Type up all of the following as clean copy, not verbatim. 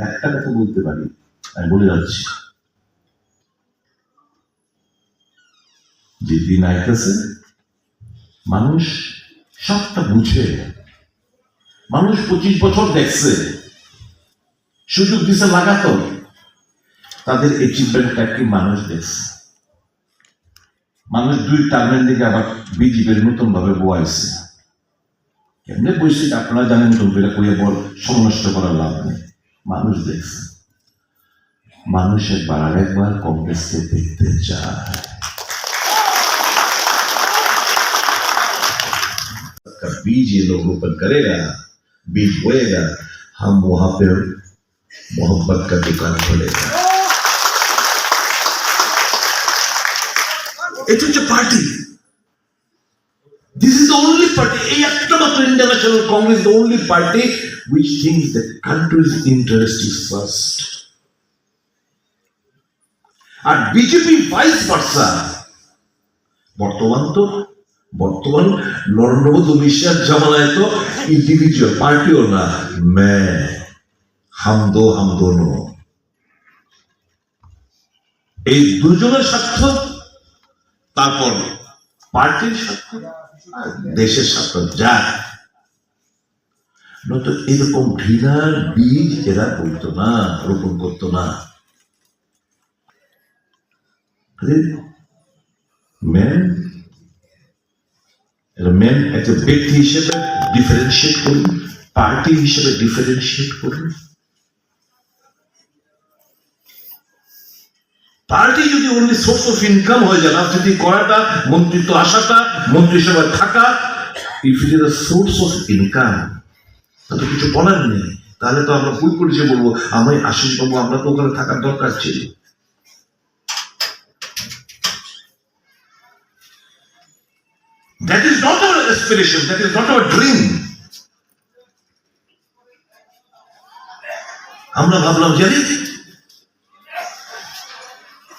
একটা কথা বলতে পারি, আমি বলে যাচ্ছি, যে দিন আইতেছে মানুষ সবটা বুঝে। মানুষ 25 বছর দেখছে, সুযোগ দিছে লাগাতো, তাদের অ্যাচিভমেন্টটা কি মানুষ দেখছে। মানুষ 2 টার্মের দিকে আবার বিজেপির নতুন ভাবে বোয়াইছে। কেমনে বইছে আপনারা জানেন তো, এটা কইয়া বল সমনষ্ট করার লাভ নেই। মানুষ দেখছে, মানুষ একবার আরেকবার কংগ্রেসকে দেখতে চায়। बीज ये लोग रोपण करेगा, बीज बोएगा, हम वहां पे मोहब्बत का दुकान खोलेगा। It's a party. This is the only party. International Congress, the only party which thinks the country's interest is first. And BJP vice versa. বর্তমান নরেন্দ্র মোদী মিশার জামানায় তো ইন্ডিভিজুয়াল পার্টিও না, হাম দোনো, এই দুজনের স্বার্থ, তারপর পার্টির স্বার্থ, দেশের স্বার্থ, যা নয়তো এরকম ঘৃণার বীজ এরা বলতো না, রোপণ করতো না। মেন একটা ব্যক্তি হিসেবে ডিফারেন্সিয়েট করুন, পার্টি হিসেবে ডিফারেন্সিয়েট করুন। পার্টি যদি অনলি সোর্স অফ ইনকাম হয়ে যায়, রাজনীতি করাটা, মন্ত্রিত্ব আসাটা, মন্ত্রিসভায় থাকা, if it is a source of income, তাহলে কিছু বলার নেই। তাহলে তো আমরা ভুল করে যে বলবো আমি আশিস বাবু, আমরা তো ওখানে থাকার দরকার ছিল। That is not our aspiration, that is not our dream. আমরা ভাবলাম যে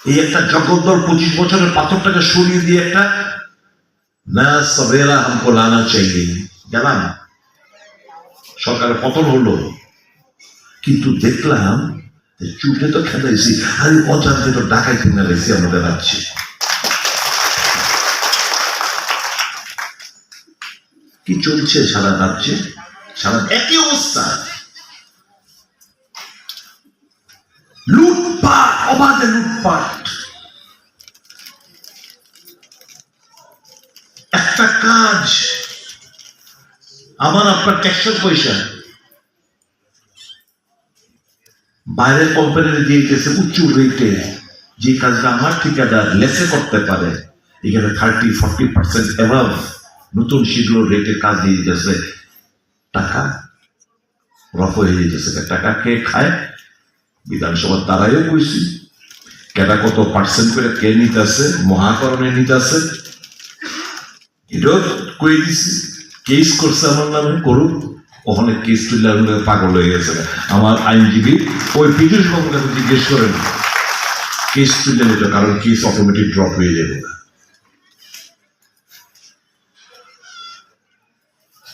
এই একটা জগদ্দল 25 বছরের পাথরটাকে সরিয়ে দিয়ে একটা না সবেরা হামকো লানা চাইয়ে গেলাম, সরকারের পতন হলো। কিন্তু দেখলাম চুটে তো খেলাইছি, আর অজান্তে তো ডাকাই কিনে রেছি আমাদের রাজ্যে। কি চলছে সারা রাজ্যে, সারা একই অবস্থা, লুটপাট, অবাধে লুটপাট। একটা কাজ, আমার আপনার ট্যাক্সের পয়সা বাইরের কোম্পানির দিয়ে গেছে উচ্চ রেটে, যে কাজটা আমার ঠিকাদার লেসে করতে পারে, এখানে 30-40% অ্যাভাব নতুন শীঘ্র রেটে কাজ দিয়ে দিতেছে, টাকা রফ হয়ে যেতেছে। টাকা কে খায়? বিধানসভার তারাইও কইছি, কেটা কত পার্সেন্ট করে কে নিতেছে, মহাকরণে নিতেছে, এটাও কই দিছি। কেস করছে আমার নামে, করুক, ওখানে কেস তুললে পাগল হয়ে গেছে। আমার আইনজীবী ওই পীযূষ বাবুর কাছে জিজ্ঞেস করেন, কেস তুললে নিত, কারণ কেস অটোমেটিক ড্রপ হয়ে যাবে না।